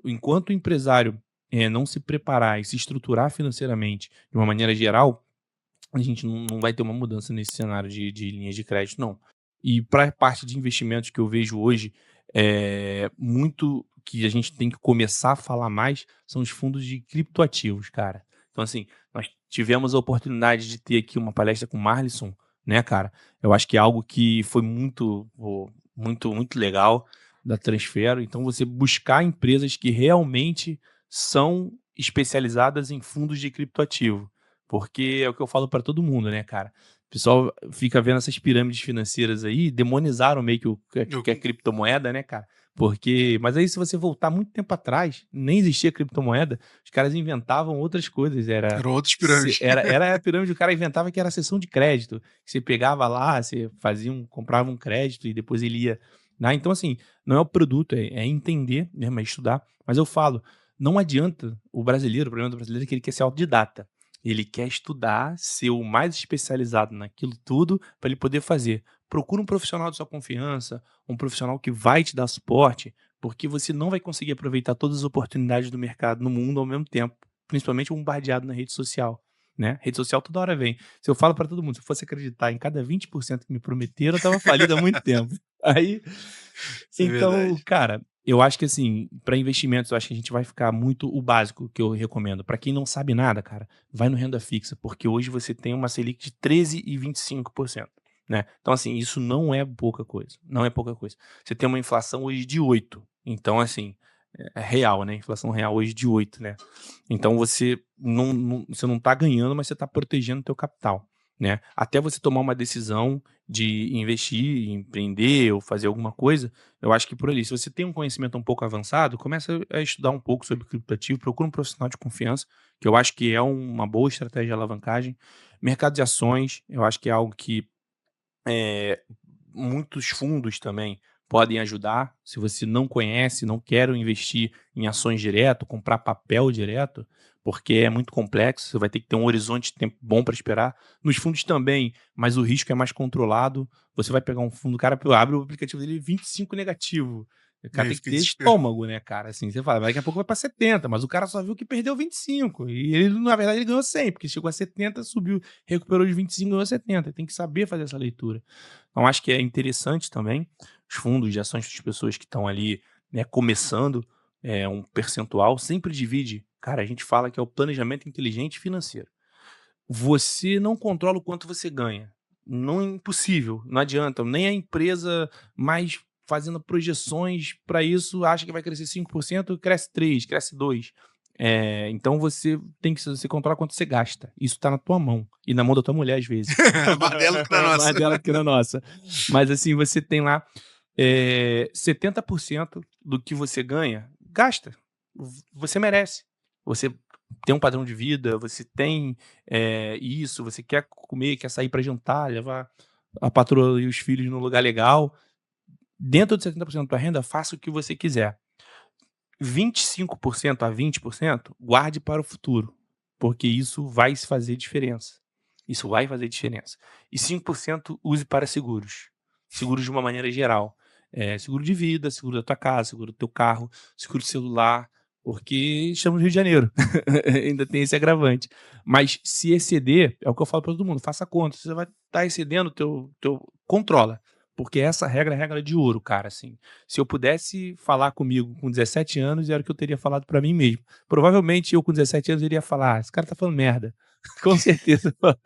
enquanto o empresário não se preparar e se estruturar financeiramente de uma maneira geral, a gente não vai ter uma mudança nesse cenário de linhas de crédito, não. E para a parte de investimentos que eu vejo hoje, muito que a gente tem que começar a falar mais são os fundos de criptoativos, cara. Então, assim, nós tivemos a oportunidade de ter aqui uma palestra com o Marlisson, né, cara? Eu acho que é algo que foi muito legal da Transfero. Então, você buscar empresas que realmente são especializadas em fundos de criptoativo. Porque é o que eu falo para todo mundo, né, cara? O pessoal fica vendo essas pirâmides financeiras aí, demonizaram meio que que é criptomoeda, né, cara? Mas aí se você voltar muito tempo atrás, nem existia criptomoeda, os caras inventavam outras coisas. Eram outras pirâmides. Era a pirâmide, o cara inventava que era a sessão de crédito. Que você pegava lá, você comprava um crédito e depois ele ia. Né? Então, assim, não é o produto, é entender mesmo, é estudar. Mas eu falo, não adianta o problema do brasileiro é que ele quer ser autodidata. Ele quer estudar, ser o mais especializado naquilo tudo para ele poder fazer. Procura um profissional de sua confiança, um profissional que vai te dar suporte, porque você não vai conseguir aproveitar todas as oportunidades do mercado no mundo ao mesmo tempo, principalmente bombardeado na rede social, né? Rede social toda hora vem. Se eu falo para todo mundo, se eu fosse acreditar em cada 20% que me prometeram, eu estava falido há muito tempo. Aí, Isso é então, verdade. cara, eu acho que assim, para investimentos, eu acho que a gente vai ficar muito o básico que eu recomendo. Para quem não sabe nada, cara, vai no renda fixa, porque hoje você tem uma Selic de 13,25%, né? Então, assim, isso não é pouca coisa. Não é pouca coisa. Você tem uma inflação hoje de 8. Então, assim, é real, né? Inflação real hoje de 8, né? Então você não tá ganhando, mas você tá protegendo o teu capital, né? Até você tomar uma decisão de investir, empreender ou fazer alguma coisa, eu acho que por ali. Se você tem um conhecimento um pouco avançado, começa a estudar um pouco sobre criptoativo, procura um profissional de confiança, que eu acho que é uma boa estratégia de alavancagem. Mercado de ações, eu acho que é algo que muitos fundos também podem ajudar. Se você não conhece, não quer investir em ações direto, comprar papel direto, porque é muito complexo, você vai ter que ter um horizonte de tempo bom para esperar. Nos fundos também, mas o risco é mais controlado. Você vai pegar um fundo, o cara abre o aplicativo dele 25 negativo. O E cara aí tem que fica ter desespero. estômago, né, cara? Assim, você fala, daqui a pouco vai para 70, mas o cara só viu que perdeu 25. E ele, na verdade, ele ganhou 100, porque chegou a 70, subiu, recuperou os 25, ganhou 70. Tem que saber fazer essa leitura. Então, acho que é interessante também os fundos de ações das pessoas que estão ali, né, começando, um percentual, sempre divide. Cara, a gente fala que é o planejamento inteligente financeiro. Você não controla o quanto você ganha. Não é impossível, não adianta. Nem a empresa mais fazendo projeções para isso acha que vai crescer 5%, cresce 3%, cresce 2%. Então você controla quanto você gasta. Isso está na tua mão. E na mão da tua mulher, às vezes. Mais dela do que na nossa. Mais dela que na nossa. Mas assim, você tem lá 70% do que você ganha, gasta. Você merece. Você tem um padrão de vida, você tem isso, você quer comer, quer sair para jantar, levar a patroa e os filhos num lugar legal. Dentro de 70% da tua renda, faça o que você quiser. 25% a 20% guarde para o futuro, porque isso vai fazer diferença. Isso vai fazer diferença. E 5% use para seguros. Seguros de uma maneira geral. Seguro de vida, seguro da tua casa, seguro do teu carro, seguro do celular, porque estamos no Rio de Janeiro. Ainda tem esse agravante. Mas se exceder, é o que eu falo para todo mundo, faça conta. Se você vai estar excedendo, controla. Porque essa regra é a regra de ouro, cara, assim. Se eu pudesse falar comigo com 17 anos, era o que eu teria falado pra mim mesmo. Provavelmente eu com 17 anos iria falar: esse cara tá falando merda. Com certeza eu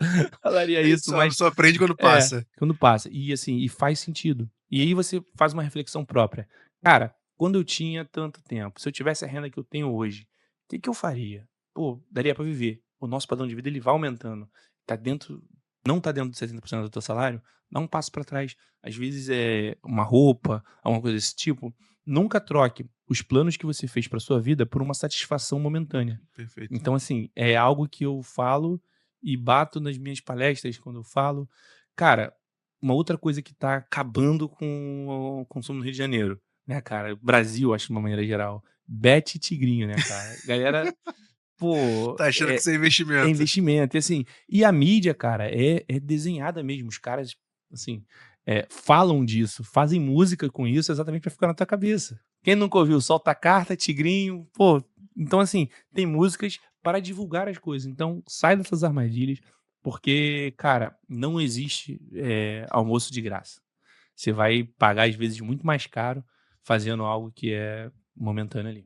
falaria A gente isso, só, mas só aprende quando passa. quando passa. E assim, e faz sentido. E aí você faz uma reflexão própria. Cara, quando eu tinha tanto tempo, se eu tivesse a renda que eu tenho hoje, o que que eu faria? Pô, daria pra viver. O nosso padrão de vida ele vai aumentando. Tá dentro, não tá dentro de 70% do teu salário, dá um passo pra trás. Às vezes é uma roupa, alguma coisa desse tipo. Nunca troque os planos que você fez pra sua vida por uma satisfação momentânea. Perfeito. Então, assim, é algo que eu falo e bato nas minhas palestras quando eu falo. Cara, uma outra coisa que tá acabando com o consumo no Rio de Janeiro, né, cara? Brasil, acho de uma maneira geral. Bet tigrinho, né, cara? Galera, pô, Tá achando que isso é é investimento. investimento. E assim, e a mídia, cara, é desenhada mesmo. Os caras, assim, falam disso, fazem música com isso exatamente pra ficar na tua cabeça. Quem nunca ouviu Solta a Carta, Tigrinho, pô. Então, assim, tem músicas para divulgar as coisas. Então, sai dessas armadilhas, porque, cara, não existe almoço de graça. Você vai pagar, às vezes, muito mais caro fazendo algo que é momentâneo ali.